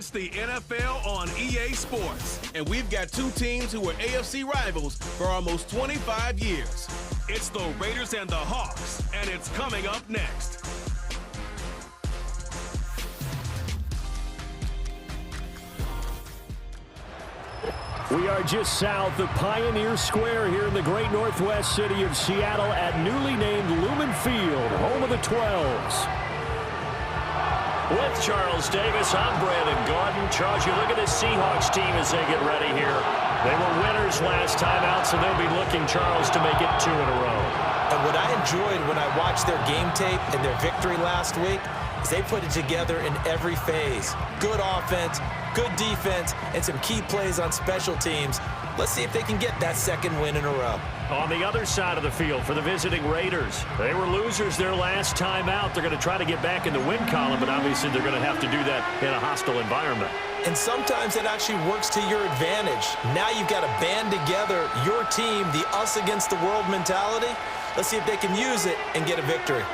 It's the NFL on EA Sports, and we've got two teams who were AFC rivals for almost 25 years. It's the Raiders and the Hawks, and it's coming up next. We are just south of Pioneer Square here in the great northwest city of Seattle at newly named Lumen Field, home of the 12s. With Charles Davis, I'm Brandon Gordon. Charles, you look at this Seahawks team as they get ready here. They were winners last time out, so they'll be looking, Charles, to make it 2 in a row. And what I enjoyed when I watched their game tape and their victory last week is they put it together in every phase. Good offense, good defense, and some key plays on special teams. Let's see if they can get that second win in a row. On the other side of the field for the visiting Raiders, they were losers their last time out. They're going to try to get back in the win column, but obviously they're going to have to do that in a hostile environment. And sometimes it actually works to your advantage. Now you've got to band together your team, the us against the world mentality. Let's see if they can use it and get a victory.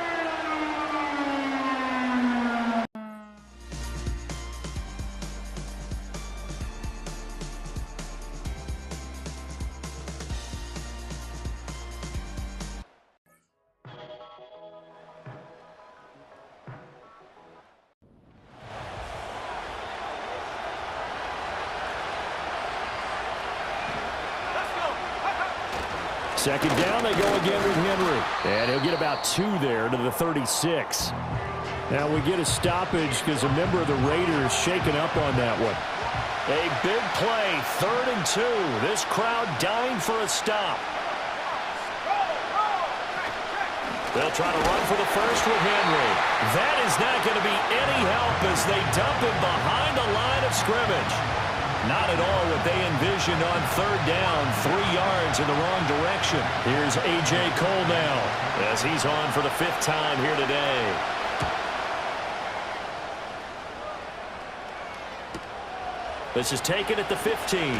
Second down, they go again with Henry. And he'll get about 2 there to the 36. Now we get a stoppage because a member of the Raiders shaken up on that one. A big play, 3rd and 2. This crowd dying for a stop. They'll try to run for the first with Henry. That is not going to be any help as they dump him behind the line of scrimmage. Not at all what they envisioned on 3rd down, 3 yards in the wrong direction. Here's A.J. Cole now as he's on for the 5th time here today. This is taken at the 15.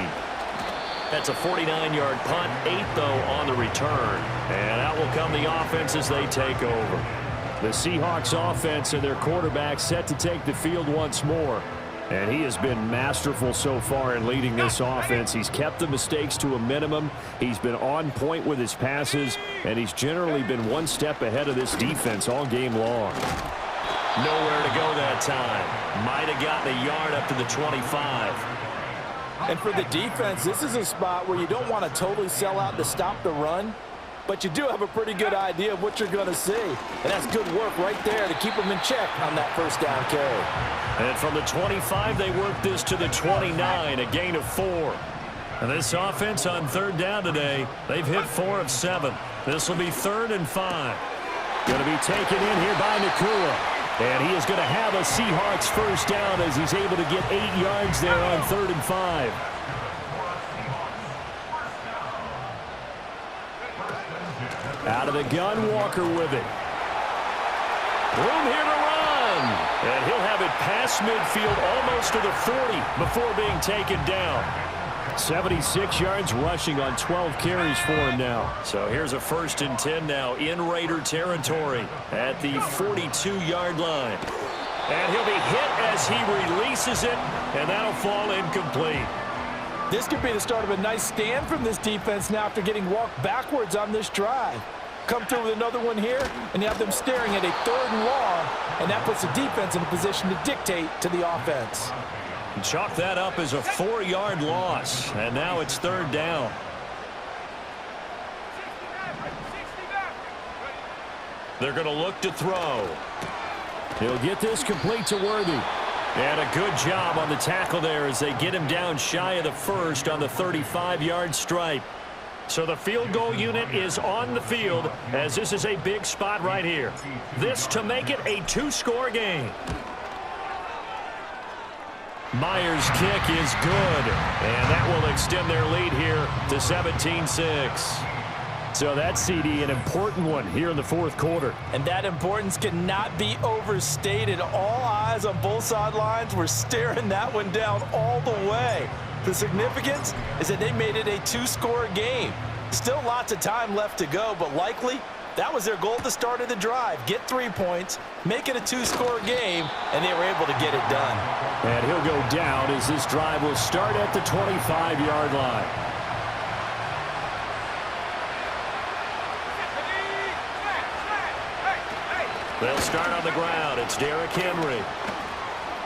That's a 49-yard punt, 8 though on the return. And out will come the offense as they take over. The Seahawks offense and their quarterback set to take the field once more. And he has been masterful so far in leading this offense. He's kept the mistakes to a minimum. He's been on point with his passes, and he's generally been one step ahead of this defense all game long. Nowhere to go that time. Might have gotten a yard up to the 25. And for the defense, this is a spot where you don't want to totally sell out to stop the run, but you do have a pretty good idea of what you're going to see. And that's good work right there to keep them in check on that first down carry. And from the 25, they work this to the 29, a gain of 4. And this offense on 3rd down today, they've hit 4 of 7. This will be 3rd and 5. Going to be taken in here by Nakua. And he is going to have a Seahawks first down as he's able to get 8 yards there on 3rd and 5. Out of the gun, Walker with it. Room here to run. And he'll have it past midfield almost to the 40 before being taken down. 76 yards rushing on 12 carries for him now. So here's a 1st and 10 now in Raider territory at the 42-yard line. And he'll be hit as he releases it, and that'll fall incomplete. This could be the start of a nice stand from this defense now after getting walked backwards on this drive. Come through with another one here, and you have them staring at a 3rd and long, and that puts the defense in a position to dictate to the offense. Chalk that up as a 4-yard loss, and now it's 3rd down. They're going to look to throw. He'll get this complete to Worthy. And a good job on the tackle there as they get him down shy of the 1st on the 35-yard stripe. So the field goal unit is on the field as this is a big spot right here. This to make it a 2-score game. Myers' kick is good, and that will extend their lead here to 17-6. So that CD, an important one here in the 4th quarter. And that importance cannot be overstated. All eyes on both sidelines were staring that one down all the way. The significance is that they made it a 2-score game. Still lots of time left to go, but likely That was their goal at the start of the drive. Get 3 points, make it a 2-score game, and they were able to get it done. And he'll go down as this drive will start at the 25-yard line. They'll start on the ground. It's Derrick Henry.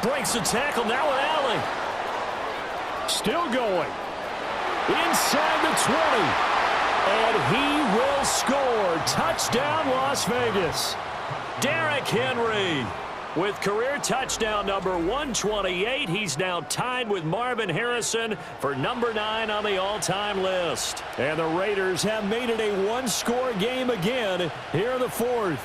Breaks the tackle. Now an alley. Still going. Inside the 20. And he will score. Touchdown, Las Vegas. Derrick Henry with career touchdown number 128. He's now tied with Marvin Harrison for number 9 on the all-time list. And the Raiders have made it a one-score game again here in the fourth.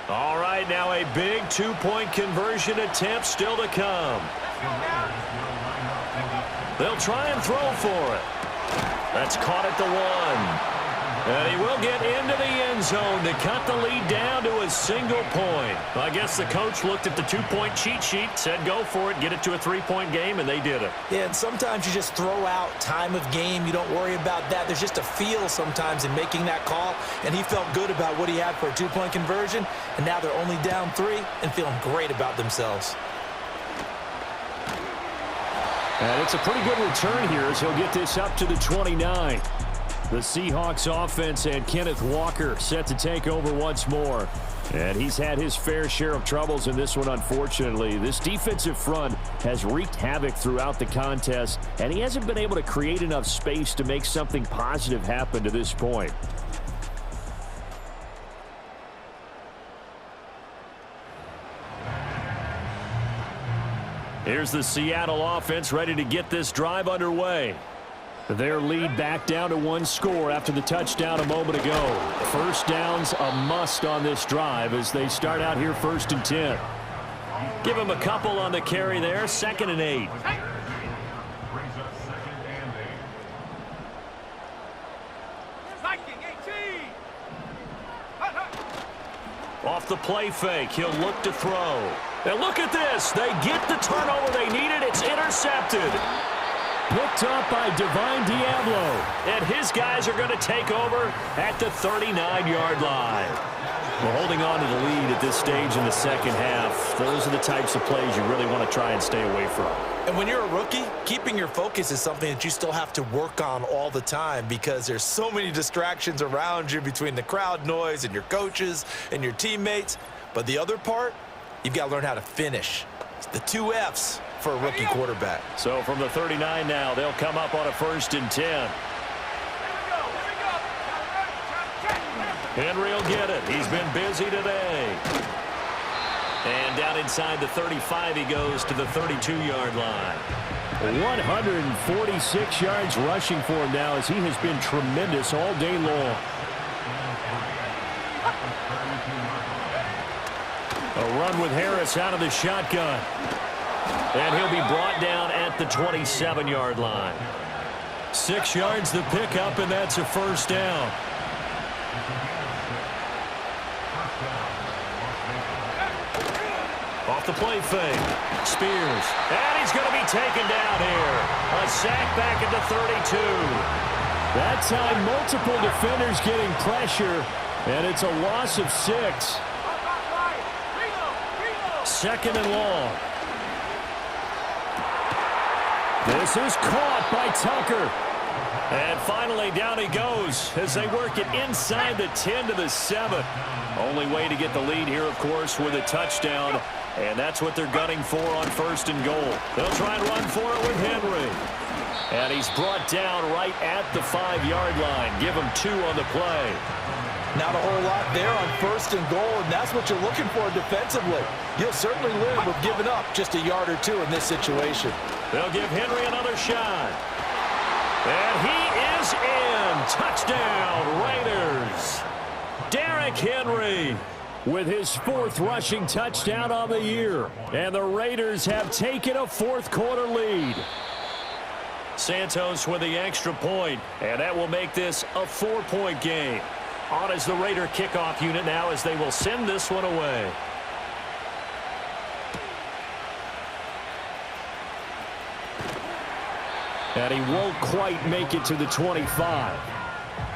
All right, now a big two-point conversion attempt still to come. They'll try and throw for it. That's caught at the 1. And he will get into the end zone to cut the lead down to a single point. I guess the coach looked at the two-point cheat sheet, said go for it, get it to a 3-point game, and they did it. Yeah, and sometimes you just throw out time of game. You don't worry about that. There's just a feel sometimes in making that call, and he felt good about what he had for a two-point conversion, and now they're only down 3 and feeling great about themselves. And it's a pretty good return here as he'll get this up to the 29. The Seahawks offense and Kenneth Walker set to take over once more. And he's had his fair share of troubles in this one, unfortunately. This defensive front has wreaked havoc throughout the contest, and he hasn't been able to create enough space to make something positive happen to this point. Here's the Seattle offense ready to get this drive underway. Their lead back down to 1 score after the touchdown a moment ago. First down's a must on this drive as they start out here 1st and 10. Give him a couple on the carry there, 2nd and 8. Off the play fake, he'll look to throw. And look at this. They get the turnover they needed. It's intercepted. Picked up by Divine Diablo. And his guys are going to take over at the 39-yard line. Well, holding on to the lead at this stage in the second half, those are the types of plays you really want to try and stay away from. And when you're a rookie, keeping your focus is something that you still have to work on all the time because there's so many distractions around you between the crowd noise and your coaches and your teammates. But the other part, you've got to learn how to finish. It's the 2 F's for a rookie quarterback. So from the 39 now, they'll come up on a 1st and 10. Henry will get it. He's been busy today. And down inside the 35, he goes to the 32-yard line. 146 yards rushing for him now as he has been tremendous all day long. A run with Harris out of the shotgun. And he'll be brought down at the 27-yard line. 6 yards the pickup, and that's a 1st down. Off the play fake. Spears. And he's going to be taken down here. A sack back at the 32. That time, multiple defenders getting pressure, and it's a loss of 6. 2nd and long. This is caught by Tucker. And finally, down he goes as they work it inside the 10 to the 7. Only way to get the lead here, of course, with a touchdown. And that's what they're gunning for on 1st and goal. They'll try and run for it with Henry. And he's brought down right at the 5-yard line. Give him 2 on the play. Not a whole lot there on 1st and goal, and that's what you're looking for defensively. You'll certainly live with giving up just a yard or 2 in this situation. They'll give Henry another shot. And he is in. Touchdown, Raiders. Derrick Henry with his 4th rushing touchdown on the year. And the Raiders have taken a 4th quarter lead. Santos with the extra point, and that will make this a 4-point game. On as the Raider kickoff unit now as they will send this one away. And he won't quite make it to the 25.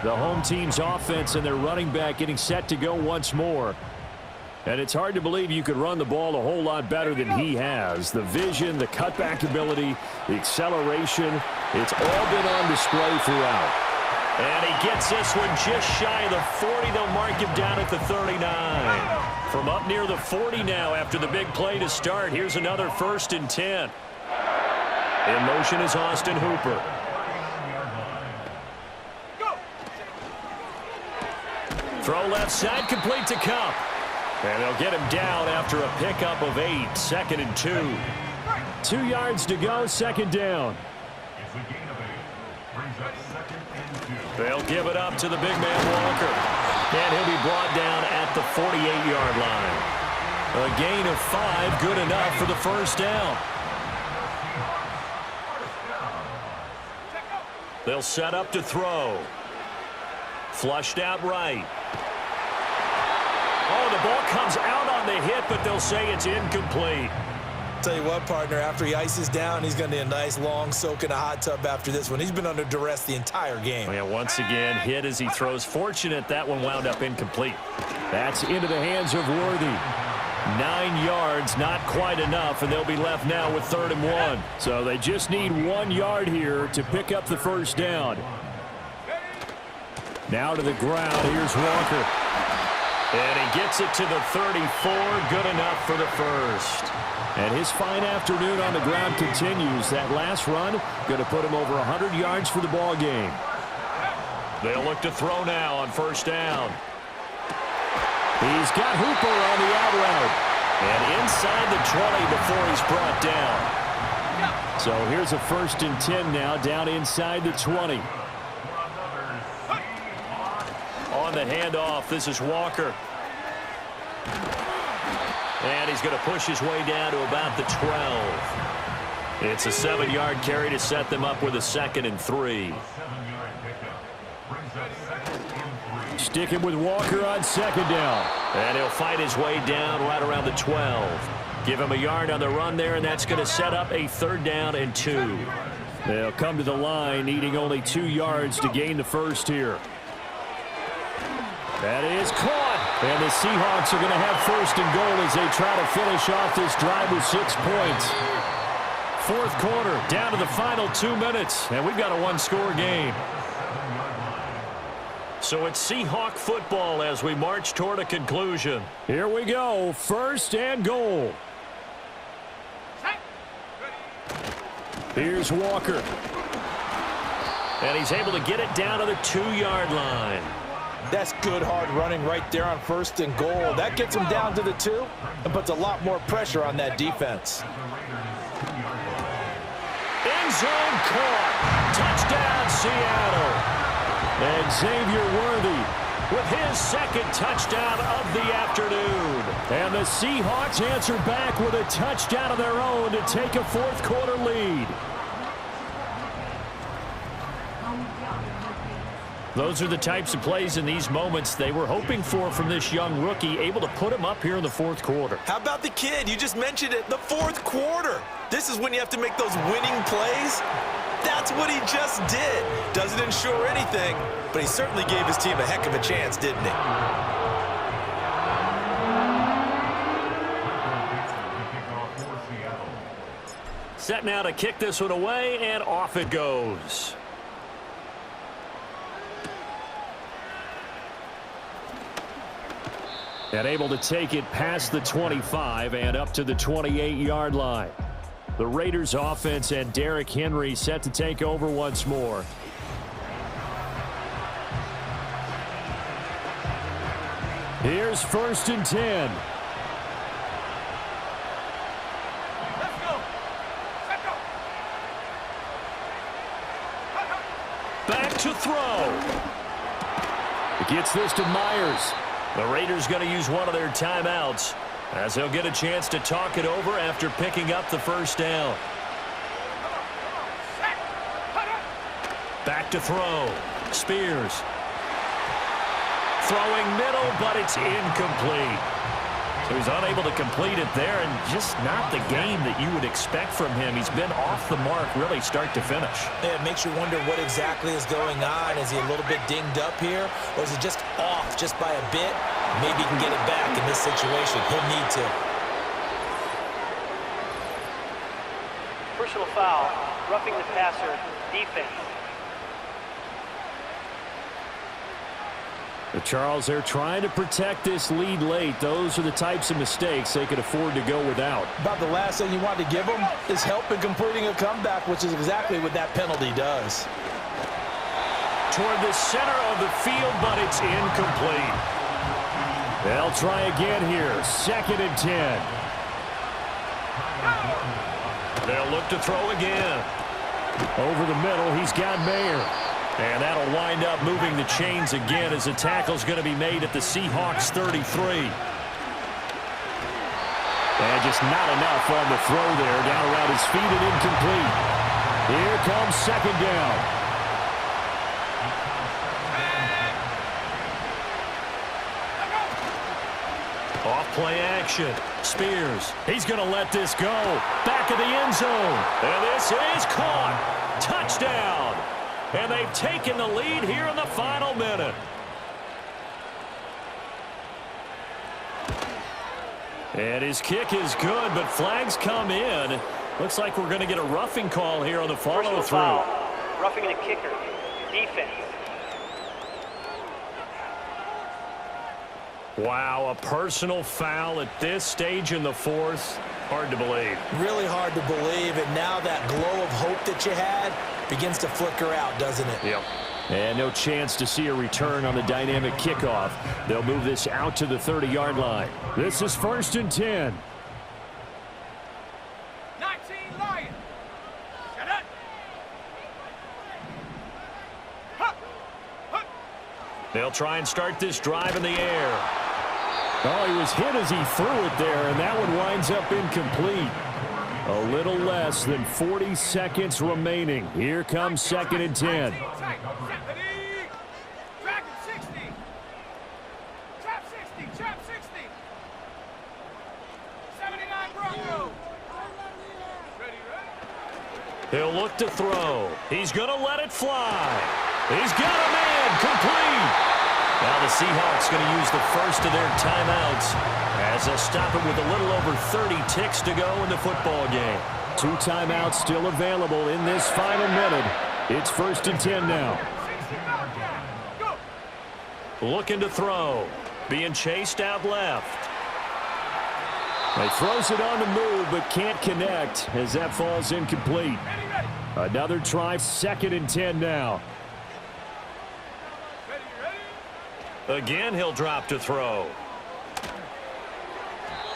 The home team's offense and their running back getting set to go once more. And it's hard to believe you could run the ball a whole lot better than he has. The vision, the cutback ability, the acceleration, it's all been on display throughout. And he gets this one just shy of the 40. They'll mark him down at the 39. From up near the 40 now after the big play to start. Here's another 1st and 10. In motion is Austin Hooper. Throw left side, complete to Cup. And they'll get him down after a pickup of 8. 2nd and 2. 2 yards to go, 2nd down. They'll give it up to the big man Walker. And he'll be brought down at the 48-yard line. A gain of 5, good enough for the 1st down. They'll set up to throw. Flushed out right. Oh, the ball comes out on the hit, but they'll say it's incomplete. Tell you what, partner, after he ices down, he's going to need a nice long soak in a hot tub after this one. He's been under duress the entire game. Yeah, once again, hit as he throws. Fortunate that one wound up incomplete. That's into the hands of Worthy. 9 yards, not quite enough, and they'll be left now with 3rd and 1. So they just need 1 yard here to pick up the 1st down. Now to the ground. Here's Walker. And he gets it to the 34. Good enough for the 1st. And his fine afternoon on the ground continues. That last run going to put him over 100 yards for the ball game. They'll look to throw now on 1st down. He's got Hooper on the out route. And inside the 20 before he's brought down. So here's a 1st and 10 now, down inside the 20. On the handoff, this is Walker. And he's going to push his way down to about the 12. It's a 7-yard carry to set them up with a 2nd and 3. Sticking with Walker on 2nd down. And he'll fight his way down right around the 12. Give him a yard on the run there, and that's going to set up a 3rd down and 2. They'll come to the line, needing only 2 yards to gain the 1st here. That is caught. And the Seahawks are going to have 1st and goal as they try to finish off this drive with 6 points. 4th quarter, down to the final 2 minutes, and we've got a 1-score game. So it's Seahawk football as we march toward a conclusion. Here we go, 1st and goal. Here's Walker. And he's able to get it down to the 2-yard line. That's good hard running right there on 1st and goal. That gets him down to the 2 and puts a lot more pressure on that defense. End zone caught. Touchdown, Seattle. And Xavier Worthy with his 2nd touchdown of the afternoon. And the Seahawks answer back with a touchdown of their own to take a 4th quarter lead. Those are the types of plays in these moments they were hoping for from this young rookie, able to put him up here in the 4th quarter. How about the kid? You just mentioned it, the 4th quarter. This is when you have to make those winning plays. That's what he just did. Doesn't ensure anything, but he certainly gave his team a heck of a chance, didn't he? Set now to kick this one away, and off it goes. And able to take it past the 25 and up to the 28-yard line. The Raiders offense and Derrick Henry set to take over once more. Here's 1st and 10. Back to throw. It gets this to Myers. The Raiders going to use one of their timeouts as they'll get a chance to talk it over after picking up the 1st down. Back to throw. Spears. Throwing middle, but it's incomplete. So he's unable to complete it there, and just not the game that you would expect from him. He's been off the mark really start to finish. Yeah, it makes you wonder what exactly is going on. Is he a little bit dinged up here, or is he just off just by a bit? Maybe he can get it back in this situation. He'll need to. Personal foul, roughing the passer, defense. But Charles, they're trying to protect this lead late. Those are the types of mistakes they could afford to go without. About the last thing you want to give them is help in completing a comeback, which is exactly what that penalty does. Toward the center of the field, but it's incomplete. They'll try again here. 2nd and 10. They'll look to throw again. Over the middle, he's got Mayer. And that'll wind up moving the chains again as the tackle's going to be made at the Seahawks 33. And just not enough on the throw there. Down around his feet and incomplete. Here comes 2nd down. Off play action. Spears. He's going to let this go. Back of the end zone. And this is caught. Touchdown. And they've taken the lead here in the final minute. And his kick is good, but flags come in. Looks like we're going to get a roughing call here on the follow-through. Roughing the kicker, defense. Wow, a personal foul at this stage in the 4th. Hard to believe. Really hard to believe, and now that glow of hope that you had begins to flicker out, doesn't it? Yep. And no chance to see a return on the dynamic kickoff. They'll move this out to the 30-yard line. This is 1st and 10. 19 Lions. Shut up. They'll try and start this drive in the air. Oh, he was hit as he threw it there, and that one winds up incomplete. A little less than 40 seconds remaining. Here comes 2nd and 10. Dragon 60. Trap 60. Trap 60. 79 Broncos. Ready. He'll look to throw. He's going to let it fly. He's got a man complete. Now the Seahawks going to use the first of their timeouts as they'll stop it with a little over 30 ticks to go in the football game. 2 timeouts still available in this final minute. It's 1st and 10 now. Looking to throw. Being chased out left. He throws it on the move but can't connect as that falls incomplete. Another try, 2nd and 10 now. Again, he'll drop to throw.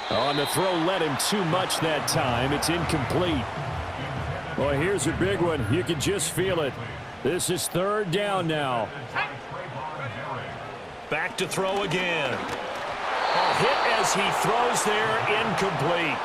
On the throw, led him too much that time. It's incomplete. Well, here's a big one. You can just feel it. This is 3rd down now. Back to throw again. Oh, hit as he throws there, incomplete.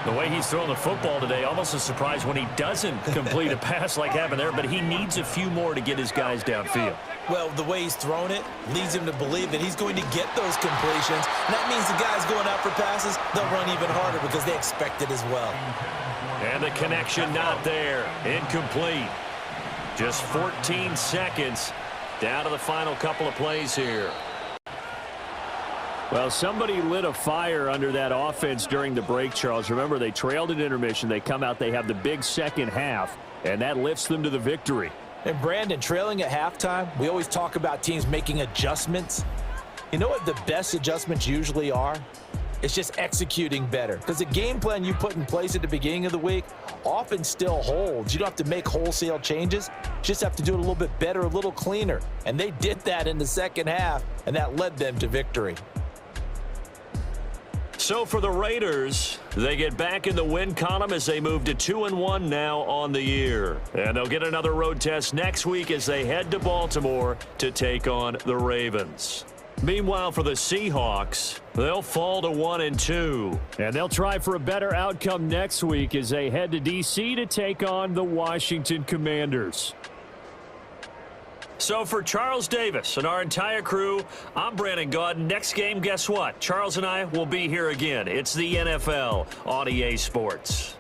The way he's throwing the football today, almost a surprise when he doesn't complete a pass like happened there, but he needs a few more to get his guys downfield. Well, the way he's thrown it leads him to believe that he's going to get those completions. And that means the guys going out for passes, they'll run even harder because they expect it as well. And the connection not there. Incomplete. Just 14 seconds down to the final couple of plays here. Well, somebody lit a fire under that offense during the break, Charles. Remember, they trailed at intermission. They come out, they have the big second half, and that lifts them to the victory. And Brandon, trailing at halftime, we always talk about teams making adjustments. You know what the best adjustments usually are? It's just executing better. Because the game plan you put in place at the beginning of the week often still holds. You don't have to make wholesale changes. You just have to do it a little bit better, a little cleaner. And they did that in the second half, and that led them to victory. So for the Raiders, they get back in the win column as they move to 2-1 now on the year. And they'll get another road test next week as they head to Baltimore to take on the Ravens. Meanwhile, for the Seahawks, they'll fall to 1-2. And they'll try for a better outcome next week as they head to D.C. to take on the Washington Commanders. So for Charles Davis and our entire crew, I'm Brandon Gaudin. Next game, guess what? Charles and I will be here again. It's the NFL on EA Sports.